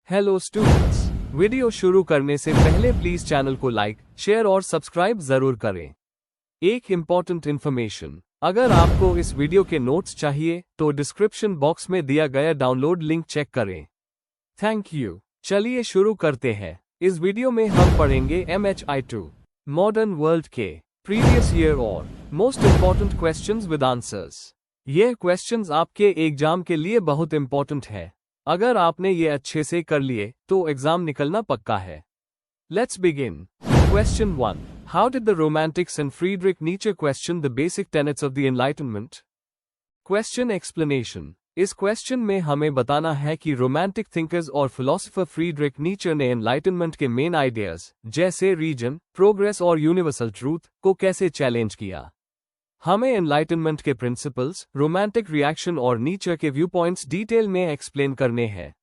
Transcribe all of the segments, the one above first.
Hello students, video शुरू करने से पहले प्लीज चैनल को लाइक, शेयर और सब्सक्राइब जरूर करें। एक इम्पॉर्टेंट इन्फॉर्मेशन, अगर आपको इस वीडियो के नोट्स चाहिए तो डिस्क्रिप्शन बॉक्स में दिया गया डाउनलोड लिंक चेक करें। Thank you. चलिए शुरू करते हैं। इस वीडियो में हम पढ़ेंगे MHI2 मॉडर्न वर्ल्ड के प्रीवियस ईयर और most important questions with answers. ये क्वेश्चंस आपके एग्जाम के लिए बहुत इम्पॉर्टेंट है। अगर आपने ये अच्छे से कर लिए तो एग्जाम निकलना पक्का है। Let's begin. Question 1, how did the romantics and Friedrich Nietzsche question the basic tenets of the Enlightenment? Question explanation. इस क्वेश्चन में हमें बताना है कि रोमांटिक थिंकर्स और फिलोसोफर फ्रीडरिक नीचे ने एनलाइटनमेंट के मेन आइडियाज जैसे रीजन, प्रोग्रेस और यूनिवर्सल ट्रूथ को कैसे चैलेंज किया। हमें एनलाइटनमेंट के प्रिंसिपल्स, रोमांटिक रिएक्शन और नीचे के व्यू पॉइंट्स डिटेल में एक्सप्लेन करने हैं।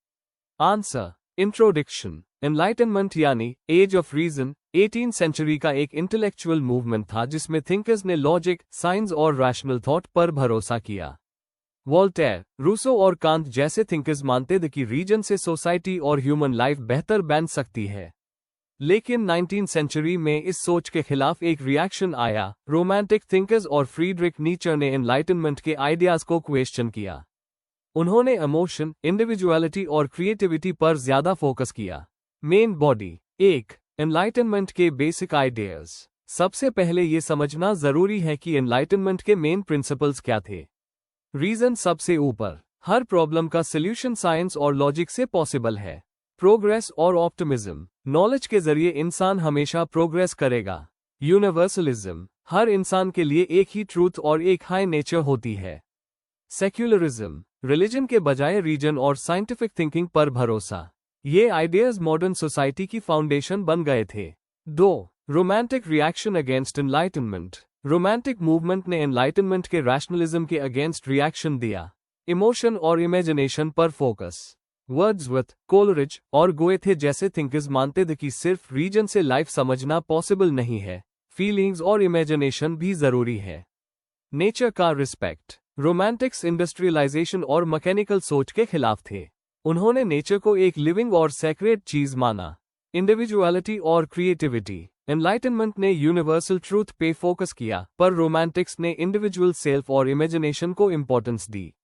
आंसर। इंट्रोडक्शन। एनलाइटनमेंट यानी age of reason 18th century का एक इंटेलेक्चुअल मूवमेंट था जिसमें थिंकर्स ने लॉजिक, साइंस और रैशनल थॉट पर भरोसा किया। वोल्टेयर, रूसो और कांत जैसे थिंकर्स मानते थे कि रीजन से सोसाइटी और ह्यूमन लाइफ बेहतर बन सकती है। लेकिन 19th सेंचुरी में इस सोच के खिलाफ एक रिएक्शन आया। रोमांटिक थिंकर्स और फ्रीडरिक नीचे ने एनलाइटनमेंट के आइडियाज को क्वेश्चन किया। उन्होंने इमोशन, इंडिविजुअलिटी और क्रिएटिविटी पर ज्यादा फोकस किया। Main body. 1. एनलाइटनमेंट के बेसिक आइडियाज। सबसे पहले ये समझना जरूरी है कि एनलाइटनमेंट के मेन प्रिंसिपल्स क्या थे। रीजन सबसे ऊपर। हर प्रॉब्लम का सोल्यूशन साइंस और लॉजिक से पॉसिबल है। प्रोग्रेस और ऑप्टिमिज्म, नॉलेज के जरिए इंसान हमेशा प्रोग्रेस करेगा। यूनिवर्सलिज्म, हर इंसान के लिए एक ही ट्रूथ और एक हाई नेचर होती है। सेक्युलरिज्म, रिलीजन के बजाय रीजन और साइंटिफिक थिंकिंग पर भरोसा। ये आइडियाज मॉडर्न सोसाइटी की फाउंडेशन बन गए थे। 2. Romantic reaction against enlightenment. Romantic movement ने एनलाइटनमेंट के रैशनलिज्म के अगेंस्ट रिएक्शन दिया। इमोशन और इमेजिनेशन पर फोकस। वर्ड्सवर्थ, कोलरिज और गोएथे जैसे थिंकर्स मानते थे कि सिर्फ रीजन से लाइफ समझना पॉसिबल नहीं है, फीलिंग्स और इमेजिनेशन भी जरूरी है। नेचर का रिस्पेक्ट। रोमांटिक्स इंडस्ट्रियलाइजेशन और मैकेनिकल सोच के खिलाफ थे। उन्होंने नेचर को एक लिविंग और सैक्रेड चीज माना। इंडिविजुअलिटी और क्रिएटिविटी। एनलाइटनमेंट ने यूनिवर्सल ट्रूथ पे फोकस किया, पर रोमांटिक्स ने इंडिविजुअल सेल्फ और इमेजिनेशन को इंपॉर्टेंस दी।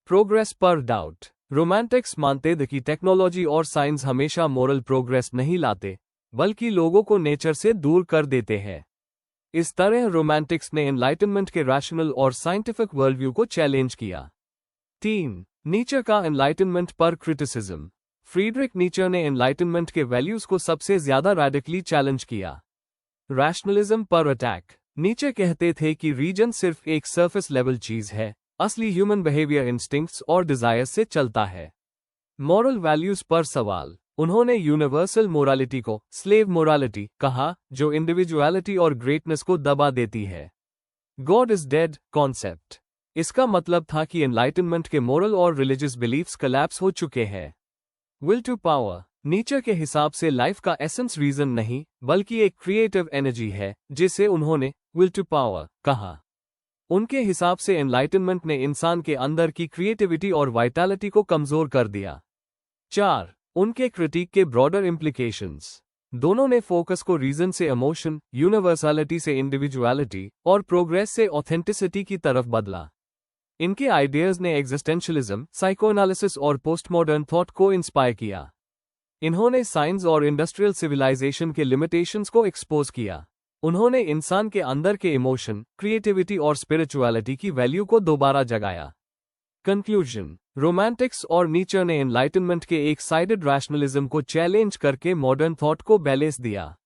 प्रोग्रेस पर डाउट। रोमांटिक्स मानते थे कि टेक्नोलॉजी और साइंस हमेशा मोरल प्रोग्रेस नहीं लाते, बल्कि लोगों को नेचर से दूर कर देते हैं। इस तरह रोमांटिक्स ने एनलाइटनमेंट के रैशनल और साइंटिफिक वर्ल्ड व्यू को चैलेंज किया। 3. नीचे का एनलाइटनमेंट पर क्रिटिसिज्म। फ्रीडरिक नीचे ने एनलाइटनमेंट के वैल्यूज को सबसे ज्यादा रैडिकली चैलेंज किया। रैशनलिज्म पर अटैक। नीचे कहते थे कि रीजन सिर्फ एक सरफेस लेवल चीज है, असली ह्यूमन बिहेवियर इंस्टिंक्ट्स और डिजायर्स से चलता है। मॉरल वैल्यूज पर सवाल। उन्होंने यूनिवर्सल मोरालिटी को स्लेव मोरालिटी कहा, जो इंडिविजुअलिटी और ग्रेटनेस को दबा देती है। God is dead concept. इसका मतलब था कि एनलाइटनमेंट के मोरल और रिलीजियस बिलीफ्स कोलैप्स हो चुके हैं। Will to power. नीचे के हिसाब से लाइफ का एसेंस रीजन नहीं, बल्कि एक क्रिएटिव एनर्जी है, जिसे उन्होंने विल टू पावर कहा। उनके हिसाब से एनलाइटनमेंट ने इंसान के अंदर की क्रिएटिविटी और वाइटैलिटी को कमजोर कर दिया। 4. उनके क्रिटिक के ब्रॉडर इम्प्लीकेशंस। दोनों ने फोकस को रीजन से इमोशन, यूनिवर्सलिटी से इंडिविजुअलिटी और प्रोग्रेस से ऑथेंटिसिटी की तरफ बदला। इनके आइडियाज ने एग्जिस्टेंशियलिज्म, साइकोएनालिसिस और पोस्टमॉडर्न थॉट को इंस्पायर किया। इन्होंने साइंस और इंडस्ट्रियल सिविलाइजेशन के लिमिटेशंस को एक्सपोज किया। उन्होंने इंसान के अंदर के इमोशन, क्रिएटिविटी और स्पिरिचुअलिटी की वैल्यू को दोबारा जगाया। कंक्लूजन। रोमांटिक्स और नीचे ने एनलाइटनमेंट के एक साइडेड रैशनलिज्म को चैलेंज करके मॉडर्न थॉट को बैलेंस दिया।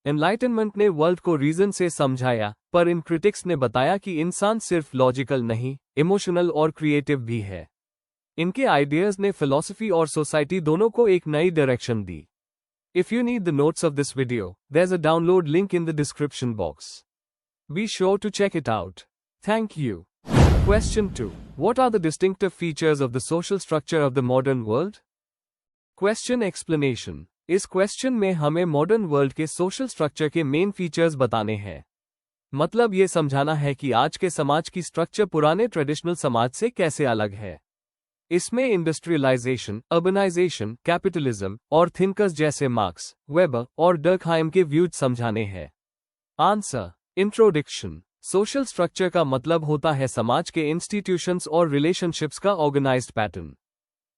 एनलाइटनमेंट ने वर्ल्ड को रीजन से समझाया, पर इन क्रिटिक्स ने बताया कि इंसान सिर्फ लॉजिकल नहीं, इमोशनल और क्रिएटिव भी है। इनके आइडियाज ने फिलॉसफी और सोसाइटी दोनों को एक नई direction the. If you need the notes of this video, there's a download link in the description box. Be sure to check it out. Thank you. Question 2. What are the distinctive features of the social structure of the modern world? Question explanation. इस question में हमें modern world के social structure के main features बताने हैं। मतलब ये समझाना है कि आज के समाज की स्ट्रक्चर पुराने ट्रेडिशनल समाज से कैसे अलग है। इसमें इंडस्ट्रियलाइजेशन, अर्बनाइजेशन, कैपिटलिज्म और थिंकर्स जैसे मार्क्स, वेबर और डर्कहाइम के व्यूज समझाने हैं। आंसर। इंट्रोडक्शन। सोशल स्ट्रक्चर का मतलब होता है समाज के इंस्टीट्यूशंस और रिलेशनशिप्स का organised pattern.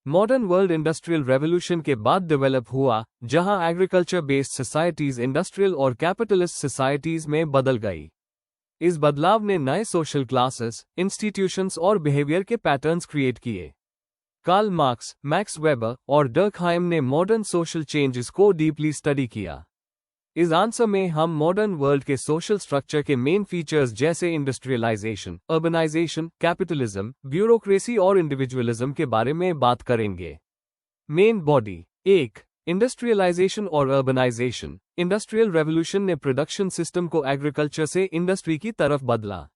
Modern world industrial revolution के बाद डेवलप हुआ, जहां एग्रीकल्चर बेस्ड सोसाइटीज इंडस्ट्रियल और कैपिटलिस्ट सोसाइटीज में बदल गई। इस बदलाव ने नए सोशल क्लासेस, इंस्टीट्यूशंस और बिहेवियर के पैटर्न्स क्रिएट किए। कार्ल मार्क्स, मैक्स वेबर और डर्कहाइम ने मॉडर्न सोशल चेंजेस को डीपली स्टडी किया। इस आंसर में हम मॉडर्न वर्ल्ड के सोशल स्ट्रक्चर के मेन फीचर्स जैसे इंडस्ट्रियलाइजेशन, अर्बनाइजेशन, कैपिटलिज्म, ब्यूरोक्रेसी और इंडिविजुअलिज्म के बारे में बात करेंगे। Main body. 1. इंडस्ट्रियलाइजेशन और अर्बनाइजेशन। इंडस्ट्रियल रेवोल्यूशन ने प्रोडक्शन सिस्टम को एग्रीकल्चर से इंडस्ट्री की तरफ बदला।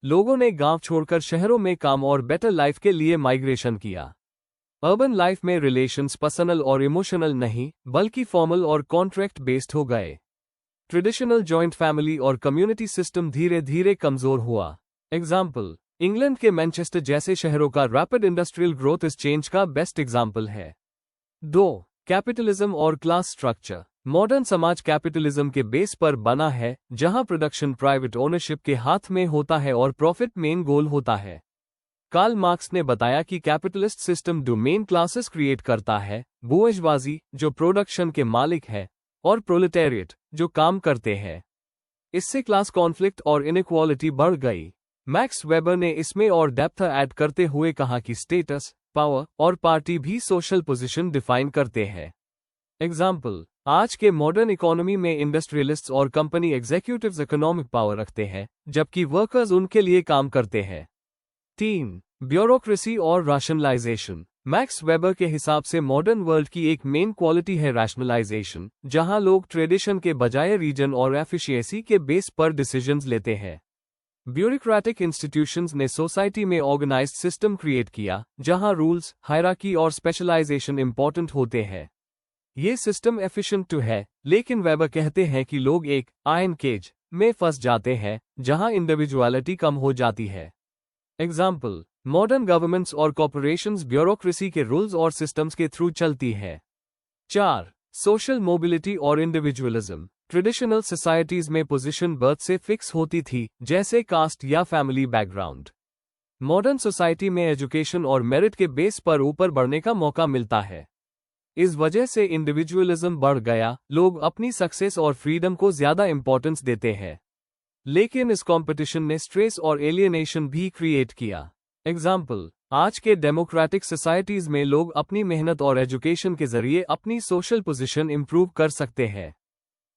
लोगों ने गांव छोड़कर शहरों में काम और बेटर लाइफ के लिए माइग्रेशन किया। अर्बन लाइफ में रिलेशंस पर्सनल और इमोशनल नहीं, बल्कि फॉर्मल और कॉन्ट्रैक्ट बेस्ड हो गए। ट्रेडिशनल जॉइंट फैमिली और कम्युनिटी सिस्टम धीरे धीरे कमजोर हुआ। एग्जाम्पल, इंग्लैंड के मैनचेस्टर जैसे शहरों का रैपिड इंडस्ट्रियल ग्रोथ इस चेंज का बेस्ट एग्जाम्पल है। 2. कैपिटलिज्म और क्लास स्ट्रक्चर। मॉडर्न समाज कैपिटलिज्म के बेस पर बना है, जहां प्रोडक्शन प्राइवेट ओनरशिप के हाथ में होता है और प्रॉफिट मेन गोल होता है। कार्ल मार्क्स ने बताया कि कैपिटलिस्ट सिस्टम दो मेन क्लासेस क्रिएट करता है, बुर्जुआजी, जो प्रोडक्शन के मालिक है, और प्रोलेटेरिएट, जो काम करते हैं। इससे क्लास कॉन्फ्लिक्ट और इनइक्वालिटी बढ़ गई। मैक्स वेबर ने इसमें और डेप्थ ऐड करते हुए कहा कि स्टेटस, पावर और पार्टी भी सोशल पोजीशन डिफाइन करते हैं। एग्जाम्पल, आज के मॉडर्न इकोनॉमी में इंडस्ट्रियलिस्ट्स और कंपनी एग्जीक्यूटिव्स इकोनॉमिक पावर रखते हैं, जबकि वर्कर्स उनके लिए काम करते हैं। 3. ब्यूरोक्रेसी और रैशनलाइजेशन। मैक्स वेबर के हिसाब से मॉडर्न वर्ल्ड की एक मेन क्वालिटी है रैशनलाइजेशन, जहां लोग ट्रेडिशन के बजाय रीजन और एफिशिएंसी के बेस पर डिसीजंस लेते हैं। ब्यूरोक्रेटिक इंस्टीट्यूशंस ने सोसाइटी में ऑर्गेनाइज्ड सिस्टम क्रिएट किया, जहां रूल्स, हायरार्की और स्पेशलाइजेशन इंपॉर्टेंट होते हैं। ये सिस्टम एफिशिएंट तो है, लेकिन वेबर कहते हैं कि लोग एक आयरन केज में फंस जाते हैं, जहां इंडिविजुअलिटी कम हो जाती है। एग्जाम्पल, मॉडर्न गवर्नमेंट्स और कॉर्पोरेशंस ब्यूरोक्रेसी के रूल्स और सिस्टम्स के थ्रू चलती है। 4. सोशल मोबिलिटी और इंडिविजुअलिज्म। ट्रेडिशनल सोसाइटीज में पोजीशन बर्थ से फिक्स होती थी, जैसे कास्ट या फैमिली बैकग्राउंड। मॉडर्न सोसाइटी में एजुकेशन और मेरिट के बेस पर ऊपर बढ़ने का मौका मिलता है। इस वजह से इंडिविजुअलिज्म बढ़ गया, लोग अपनी सक्सेस और फ्रीडम को ज्यादा इंपॉर्टेंस देते हैं। लेकिन इस कंपटीशन ने स्ट्रेस और एलियनेशन भी क्रिएट किया। एग्जाम्पल, आज के डेमोक्रेटिक सोसाइटीज में लोग अपनी मेहनत और एजुकेशन के जरिए अपनी सोशल पोजीशन इंप्रूव कर सकते हैं।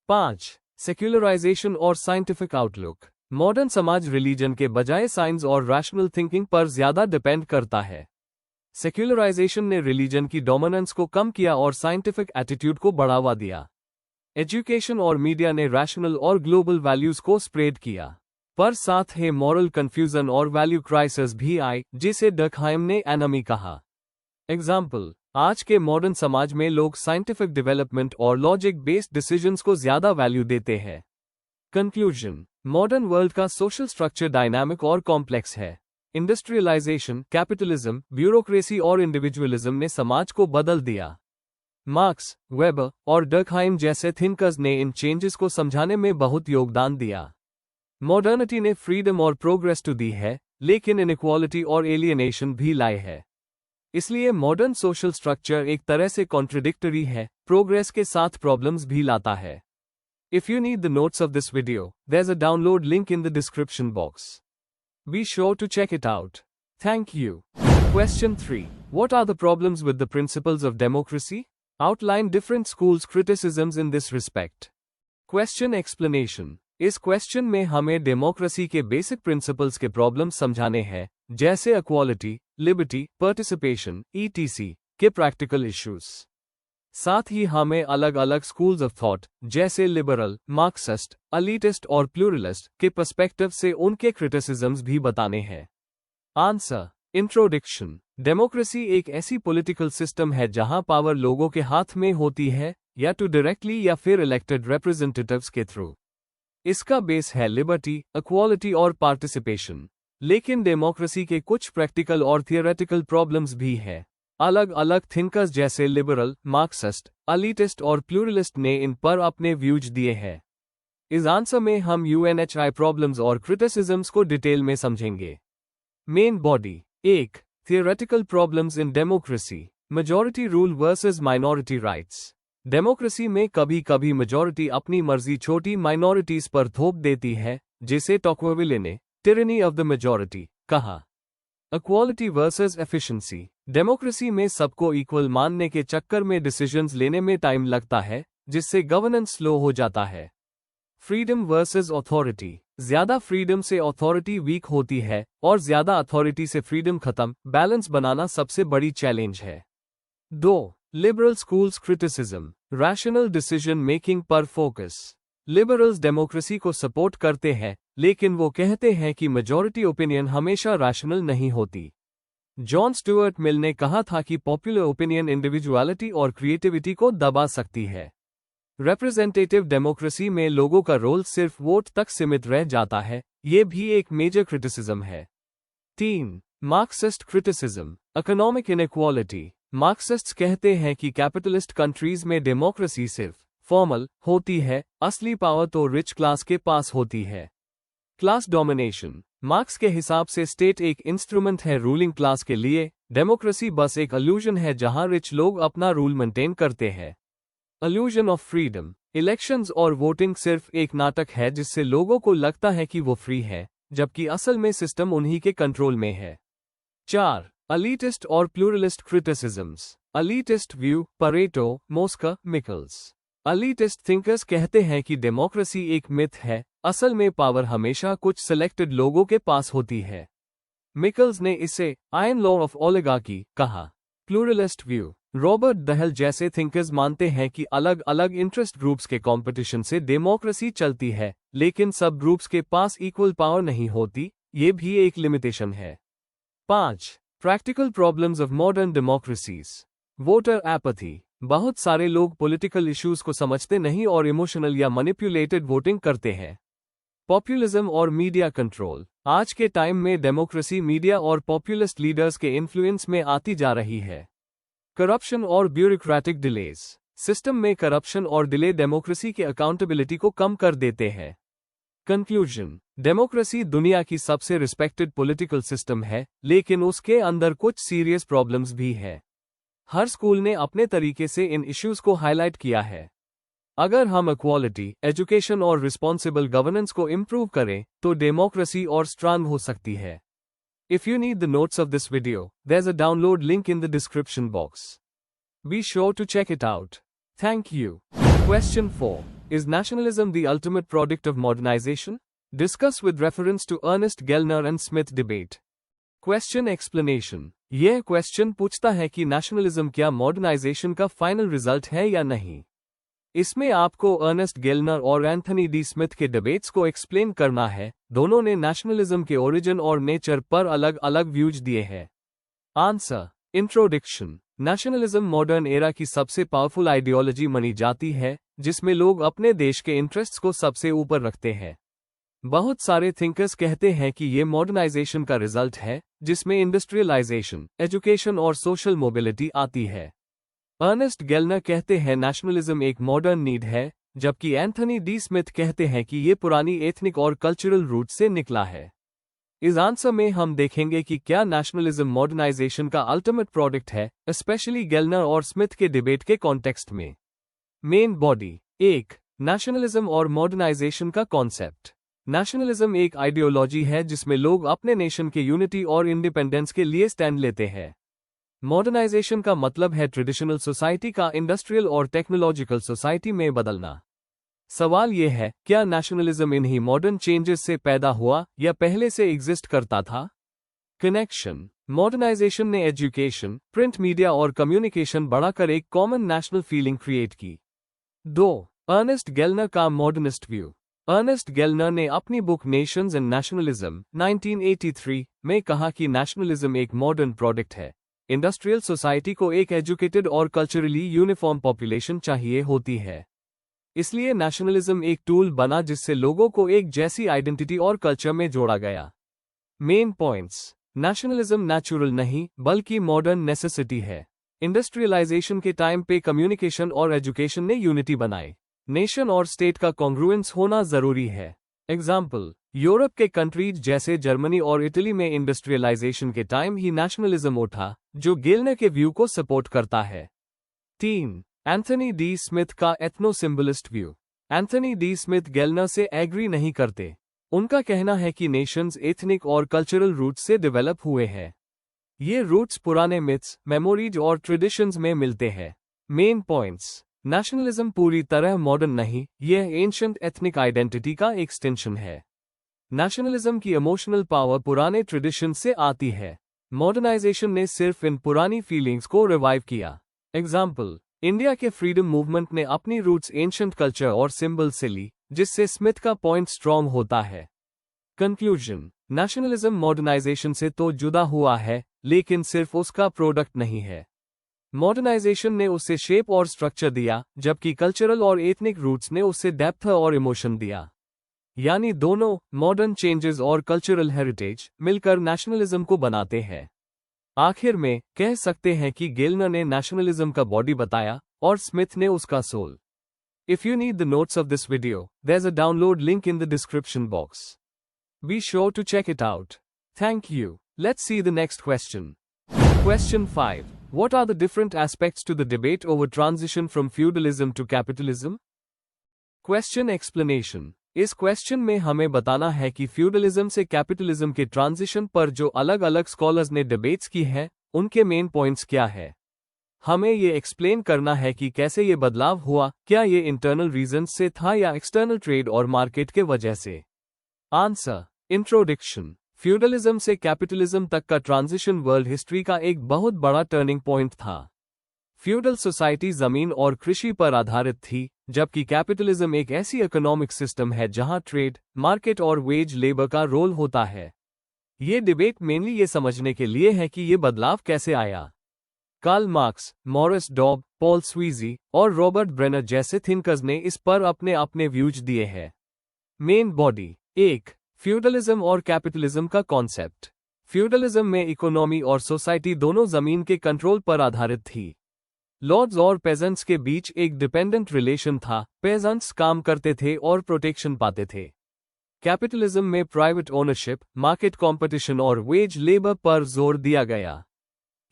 5. सेक्युलराइजेशन और साइंटिफिक आउटलुक। मॉडर्न समाज रिलीजन के बजाय साइंस और रैशनल थिंकिंग पर ज्यादा डिपेंड करता है। सेक्युलराइजेशन ने रिलीजन की डोमिनेंस को कम किया और साइंटिफिक एटीट्यूड को बढ़ावा दिया। एजुकेशन और मीडिया ने रैशनल और ग्लोबल वैल्यूज को स्प्रेड किया, पर साथ ही मॉरल कंफ्यूजन और वैल्यू क्राइसिस भी आई, जिसे डर्कहाइम ने एनमी कहा। एग्जाम्पल, आज के मॉडर्न समाज में लोग साइंटिफिक डेवलपमेंट और लॉजिक बेस्ड डिसीजंस को ज्यादा वैल्यू देते हैं। कंक्लूजन, मॉडर्न वर्ल्ड का सोशल स्ट्रक्चर डायनामिक और कॉम्प्लेक्स है। इंडस्ट्रियलाइजेशन, कैपिटलिज्म, ब्यूरोक्रेसी और इंडिविजुअलिज्म ने समाज को बदल दिया। मार्क्स, वेबर और डर्कहाइम जैसे थिंकर्स ने इन चेंजेस को समझाने में बहुत योगदान दिया। मॉडर्निटी ने फ्रीडम और प्रोग्रेस तो दी है, लेकिन इनइक्वालिटी और एलियनेशन भी लाए है। इसलिए मॉडर्न सोशल स्ट्रक्चर एक तरह से कॉन्ट्रडिक्टरी है, प्रोग्रेस के साथ प्रॉब्लम्स भी लाता है। If you need the notes of this video, there's a download link in the description box. Be sure to check it out. Thank you. Question 3. What are the problems with the principles of democracy? Outline different schools' criticisms in this respect. Question explanation. इस question में हमें democracy के basic principles के problems समझाने हैं, जैसे equality, liberty, participation, etc. के practical issues. साथ ही हमें अलग अलग स्कूल्स ऑफ थॉट, जैसे लिबरल, मार्क्सिस्ट, एलीटिस्ट और प्लूरलिस्ट के पर्सपेक्टिव से उनके क्रिटिसिज्म्स भी बताने हैं। आंसर। इंट्रोडक्शन। डेमोक्रेसी एक ऐसी पॉलिटिकल सिस्टम है जहां पावर लोगों के हाथ में होती है, या तो डायरेक्टली या फिर इलेक्टेड रिप्रेजेंटेटिव्स के थ्रू। इसका बेस है लिबर्टी, इक्वालिटी और पार्टिसिपेशन। लेकिन डेमोक्रेसी के कुछ प्रैक्टिकल और थियोरेटिकल प्रॉब्लम्स भी हैं। अलग अलग थिंकर्स जैसे लिबरल, मार्क्सिस्ट, एलीटिस्ट और प्लूरलिस्ट ने इन पर अपने व्यूज दिए हैं। इस आंसर में हम यूएनएचआई प्रॉब्लम्स और क्रिटिसिज्म्स को डिटेल में समझेंगे। Main body. 1. Theoretical problems in democracy. Majority rule versus minority rights. Democracy में कभी कभी मेजॉरिटी अपनी मर्जी छोटी माइनॉरिटीज पर थोप देती है, जिसे टॉक्विविले ने टिरनी ऑफ द मेजॉरिटी कहा। Equality versus efficiency. डेमोक्रेसी में सबको इक्वल मानने के चक्कर में डिसीजंस लेने में टाइम लगता है, जिससे गवर्नेंस स्लो हो जाता है। Freedom versus authority. ज्यादा फ्रीडम से अथॉरिटी वीक होती है और ज्यादा अथॉरिटी से फ्रीडम खत्म। बैलेंस बनाना सबसे बड़ी चैलेंज है। 2. Liberal schools criticism. Rational decision making पर फोकस। लिबरल्स डेमोक्रेसी को सपोर्ट करते हैं, लेकिन वो कहते हैं कि मेजॉरिटी ओपिनियन हमेशा रैशनल नहीं होती। जॉन स्टुअर्ट मिल ने कहा था कि पॉपुलर ओपिनियन इंडिविजुअलिटी और क्रिएटिविटी को दबा सकती है। रिप्रेजेंटेटिव डेमोक्रेसी में लोगों का रोल सिर्फ वोट तक सीमित रह जाता है, ये भी एक मेजर क्रिटिसिज्म है। 3. Marxist criticism. Economic inequality. Marxists कहते हैं कि कैपिटलिस्ट कंट्रीज में डेमोक्रेसी सिर्फ फॉर्मल होती है, असली पावर तो रिच क्लास के पास होती है। Class domination. मार्क्स के हिसाब से स्टेट एक इंस्ट्रूमेंट है रूलिंग क्लास के लिए, डेमोक्रेसी बस एक इल्यूजन है जहां रिच लोग अपना रूल मेंटेन करते हैं। Illusion of freedom. इलेक्शंस और वोटिंग सिर्फ एक नाटक है जिससे लोगों को लगता है कि वो फ्री है, जबकि असल में सिस्टम उन्हीं के कंट्रोल में है। 4. एलीटिस्ट और pluralist criticisms. Elitist view. Pareto, Mosca, Michels. Elitist thinkers कहते हैं कि डेमोक्रेसी एक मिथ है, असल में पावर हमेशा कुछ सिलेक्टेड लोगों के पास होती है। मिकल्स ने इसे आयरन लॉ ऑफ ओलिगार्की कहा। Pluralist view. रॉबर्ट दहल जैसे थिंकर्स मानते हैं कि अलग अलग इंटरेस्ट ग्रुप्स के कंपटीशन से डेमोक्रेसी चलती है, लेकिन सब ग्रुप्स के पास इक्वल पावर नहीं होती, ये भी एक लिमिटेशन है। 5. Practical problems of modern democracies. Voter apathy. बहुत सारे लोग पॉलिटिकल इश्यूज को समझते नहीं और इमोशनल या मैनिपुलेटेड वोटिंग करते हैं। पॉपुलिज्म और मीडिया कंट्रोल। आज के टाइम में डेमोक्रेसी मीडिया और पॉपुलिस्ट लीडर्स के इन्फ्लुएंस में आती जा रही है। करप्शन और ब्यूरोक्रेटिक डिलेज। सिस्टम में करप्शन और डिले डेमोक्रेसी की अकाउंटेबिलिटी को कम कर देते हैं। कंक्लूजन। डेमोक्रेसी दुनिया की सबसे रिस्पेक्टेड पॉलिटिकल सिस्टम है, लेकिन उसके अंदर कुछ सीरियस प्रॉब्लम्स भी है। हर स्कूल ने अपने तरीके से इन इश्यूज को हाईलाइट किया है। अगर हम इक्वालिटी, एजुकेशन और रिस्पॉन्सिबल गवर्नेंस को इम्प्रूव करें, तो डेमोक्रेसी और स्ट्रांग हो सकती है। If you need the notes of this video, there's a download link in the description box. Be sure to check it out. Thank you. Question 4. Is nationalism the ultimate product of modernization? Discuss with reference to Ernest Gellner and Smith debate. Question explanation. यह question पूछता है कि nationalism क्या modernisation का final result है या नहीं। इसमें आपको अर्नेस्ट गेलनर और एंथनी डी स्मिथ के डिबेट्स को एक्सप्लेन करना है। दोनों ने नेशनलिज्म के ओरिजिन और नेचर पर अलग अलग व्यूज दिए हैं। Answer. Introduction. Nationalism modern era की सबसे पावरफुल आइडियोलॉजी मानी जाती है, जिसमें लोग अपने देश के इंटरेस्ट्स को सबसे ऊपर रखते हैं। बहुत सारे थिंकर्स कहते हैं कि ये मॉडर्नाइजेशन का रिजल्ट है, जिसमें इंडस्ट्रियलाइजेशन, एजुकेशन और सोशल मोबिलिटी आती है। अर्नेस्ट गेलनर कहते हैं नेशनलिज्म एक मॉडर्न नीड है, जबकि एंथनी डी स्मिथ कहते हैं कि ये पुरानी एथनिक और कल्चरल रूट से निकला है। इस आंसर में हम देखेंगे कि क्या नेशनलिज्म मॉडर्नाइजेशन का अल्टीमेट प्रोडक्ट है, स्पेशली गेलनर और स्मिथ के डिबेट के कॉन्टेक्स्ट में। Main body. 1. नेशनलिज्म और मॉडर्नाइजेशन का कॉन्सेप्ट। नेशनलिज्म एक आइडियोलॉजी है जिसमें लोग अपने नेशन के यूनिटी और इंडिपेंडेंस के लिए स्टैंड लेते हैं। मॉडर्नाइजेशन का मतलब है ट्रेडिशनल सोसाइटी का इंडस्ट्रियल और टेक्नोलॉजिकल सोसाइटी में बदलना। सवाल यह है, क्या नेशनलिज्म इन्हीं मॉडर्न चेंजेस से पैदा हुआ या पहले से एग्जिस्ट करता था? कनेक्शन। मॉडर्नाइजेशन ने एजुकेशन, प्रिंट मीडिया और कम्युनिकेशन बढ़ाकर एक कॉमन नेशनल फीलिंग क्रिएट की। 2. अर्नेस्ट गेलनर का मॉडर्निस्ट व्यू। अर्नेस्ट गेलनर ने अपनी बुक नेशंस एंड नेशनलिज्म 1983 में कहा कि नेशनलिज्म एक मॉडर्न प्रोडक्ट है। इंडस्ट्रियल सोसाइटी को एक एजुकेटेड और कल्चरली यूनिफॉर्म पॉपुलेशन चाहिए होती है। इसलिए नेशनलिज्म एक टूल बना जिससे लोगों को एक जैसी आइडेंटिटी और कल्चर में जोड़ा गया। Main points. नेशनलिज्म नेचुरल नहीं बल्कि मॉडर्न नेसेसिटी है। इंडस्ट्रियलाइजेशन के टाइम पे कम्युनिकेशन और एजुकेशन ने यूनिटी बनाई। नेशन और स्टेट का कॉन्ग्रुएंस होना जरूरी है। एग्जाम्पल, यूरोप के कंट्रीज जैसे जर्मनी और इटली में इंडस्ट्रियलाइजेशन के टाइम ही नेशनलिज्म उठा, जो गेलनर के व्यू को सपोर्ट करता है। 3. एंथनी डी स्मिथ का ethno symbolist view. Anthony D Smith Gellner से एग्री नहीं करते। उनका कहना है कि नेशंस एथनिक और कल्चरल रूट्स से डेवलप हुए हैं। ये रूट्स पुराने मिथ्स, मेमोरीज और ट्रेडिशंस में मिलते हैं। Main points. नेशनलिज्म पूरी तरह मॉडर्न नहीं, यह एंशिएंट एथनिक आइडेंटिटी का एक्सटेंशन है। नेशनलिज्म की इमोशनल पावर पुराने ट्रेडिशन से आती है। मॉडर्नाइजेशन ने सिर्फ इन पुरानी फीलिंग्स को रिवाइव किया। एग्जाम्पल, इंडिया के फ्रीडम मूवमेंट ने अपनी रूट्स एंशिएंट कल्चर और सिंबल से ली, जिससे स्मिथ का पॉइंट स्ट्रॉन्ग होता है। कंक्लूजन, नेशनलिज्म मॉडर्नाइजेशन से तो जुदा हुआ है, लेकिन सिर्फ उसका प्रोडक्ट नहीं है। मॉडर्नाइजेशन ने उसे शेप और स्ट्रक्चर दिया, जबकि कल्चरल और एथनिक रूट्स ने उसे डेप्थ और इमोशन दिया। यानी दोनों, मॉडर्न चेंजेस और कल्चरल हेरिटेज, मिलकर नेशनलिज्म को बनाते हैं। आखिर में कह सकते हैं कि गेलनर ने नेशनलिज्म का बॉडी बताया और स्मिथ ने उसका soul. If you need the notes of this video, there's a download link in the description box. Be sure to check it out. Thank you. Let's see the next question. Question 5. What are the different aspects to the debate over transition from feudalism to capitalism? Question explanation. इस question में हमें बताना है कि feudalism से capitalism के transition पर जो अलग अलग स्कॉलर्स ने डिबेट्स की है, उनके मेन पॉइंट्स क्या है। हमें ये एक्सप्लेन करना है कि कैसे ये बदलाव हुआ, क्या ये इंटरनल रीजंस से था या एक्सटर्नल ट्रेड और मार्केट के वजह से। आंसर। इंट्रोडक्शन। फ्यूडलिज्म से कैपिटलिज्म तक का ट्रांजिशन वर्ल्ड हिस्ट्री का एक बहुत बड़ा टर्निंग पॉइंट था। फ्यूडल सोसाइटी जमीन और कृषि पर आधारित थी, जबकि कैपिटलिज्म एक ऐसी इकोनॉमिक सिस्टम है जहां ट्रेड, मार्केट और वेज लेबर का रोल होता है। ये डिबेट मेनली ये समझने के लिए है कि ये बदलाव कैसे आया। कार्ल मार्क्स, मॉरिस डॉब, पॉल स्वीजी और रॉबर्ट ब्रेनर जैसे थिंकर्स ने इस पर अपने अपने व्यूज दिए हैं। Main body. 1. फ्यूडलिज्म और कैपिटलिज्म का कॉन्सेप्ट। फ्यूडलिज्म में इकोनॉमी और सोसाइटी दोनों जमीन के कंट्रोल पर आधारित थी। लॉर्ड्स और पेजेंट्स के बीच एक डिपेंडेंट रिलेशन था, पेजेंट्स काम करते थे और प्रोटेक्शन पाते थे। कैपिटलिज्म में प्राइवेट ओनरशिप, मार्केट कंपटीशन और वेज लेबर पर जोर दिया गया।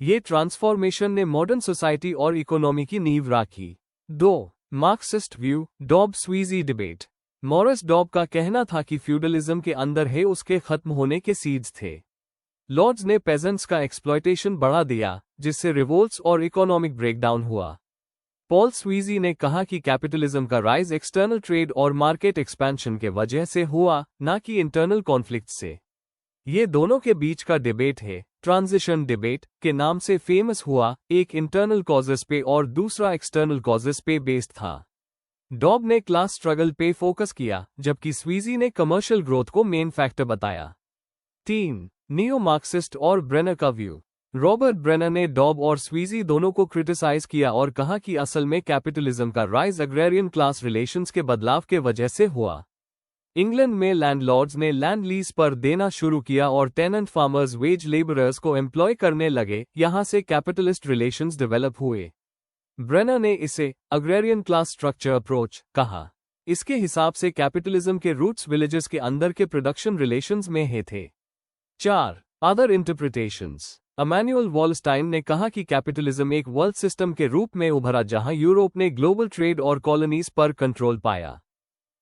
ये ट्रांसफॉर्मेशन ने मॉडर्न सोसाइटी और इकोनॉमी की नींव राखी। 2. Marxist view, Dobb Sweezy debate. Maurice Dobb का कहना था कि फ्यूडलिज्म के अंदर है उसके खत्म होने के सीड्स थे। लॉर्ड्स ने पेजेंट्स का एक्सप्लॉयटेशन बढ़ा दिया, जिससे रिवोल्ट्स और इकोनॉमिक ब्रेकडाउन हुआ। पॉल स्वीजी ने कहा कि कैपिटलिज्म का राइज एक्सटर्नल ट्रेड और मार्केट एक्सपेंशन के वजह से हुआ, ना कि इंटरनल कॉन्फ्लिक्ट से। ये दोनों के बीच का डिबेट है, ट्रांजिशन डिबेट के नाम से फेमस हुआ, एक इंटरनल कॉजेस पे और दूसरा एक्सटर्नल कॉजेस पे बेस्ड था। डॉब ने क्लास स्ट्रगल पे फोकस किया, जबकि स्वीजी ने कमर्शियल ग्रोथ को मेन फैक्टर बताया। 3. नियो मार्क्सिस्ट और ब्रेनर का व्यू। रॉबर्ट ब्रेनर ने डॉब और स्वीजी दोनों को क्रिटिसाइज किया और कहा कि असल में कैपिटलिज्म का राइज एग्रेरियन क्लास रिलेशंस के बदलाव के वजह से हुआ। इंग्लैंड में लैंडलॉर्ड्स ने लैंड लीज पर देना शुरू किया और टेनेंट फार्मर्स वेज लेबरर्स को एम्प्लॉय करने लगे, यहां से कैपिटलिस्ट रिलेशंस डेवलप हुए। ब्रेनर ने इसे अग्रेरियन क्लास स्ट्रक्चर अप्रोच कहा। इसके हिसाब से कैपिटलिज्म के रूट्स विलेजेस के अंदर के प्रोडक्शन रिलेशंस में ही थे। 4. Other interpretations. इमैनुअल वॉलस्टाइन ने कहा कि कैपिटलिज्म एक वर्ल्ड सिस्टम के रूप में उभरा जहां यूरोप ने ग्लोबल ट्रेड और कॉलोनीज पर कंट्रोल पाया।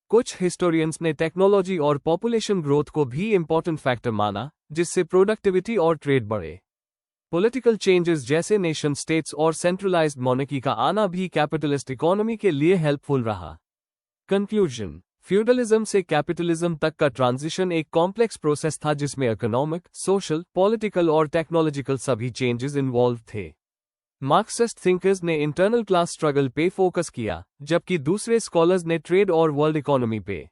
कुछ हिस्टोरियंस ने टेक्नोलॉजी और पॉपुलेशन ग्रोथ को भी इंपॉर्टेंट फैक्टर माना, जिससे प्रोडक्टिविटी और ट्रेड बढ़े। पॉलिटिकल चेंजेस जैसे नेशन स्टेट्स और सेंट्रलाइज्ड मोनार्की का आना भी कैपिटलिस्ट इकोनॉमी के लिए हेल्पफुल रहा। कंक्लूजन। फ्यूडलिज्म से कैपिटलिज्म तक का ट्रांजिशन एक कॉम्प्लेक्स प्रोसेस था जिसमें इकोनॉमिक, सोशल, पॉलिटिकल और टेक्नोलॉजिकल सभी चेंजेस इन्वॉल्व थे। मार्क्सिस्ट थिंकर्स ने इंटरनल क्लास स्ट्रगल पे फोकस किया, जबकि दूसरे स्कॉलर्स ने ट्रेड और वर्ल्ड इकोनॉमी पे।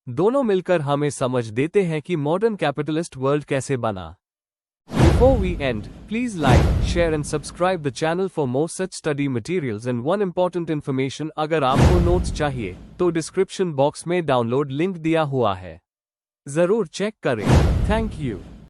दोनों मिलकर हमें समझ देते हैं कि मॉडर्न कैपिटलिस्ट वर्ल्ड कैसे बना। Before we end, please like, share and subscribe the channel for more such study materials and one important information अगर आपको नोट्स चाहिए, तो डिस्क्रिप्शन बॉक्स में डाउनलोड लिंक दिया हुआ है। जरूर चेक करें। Thank you.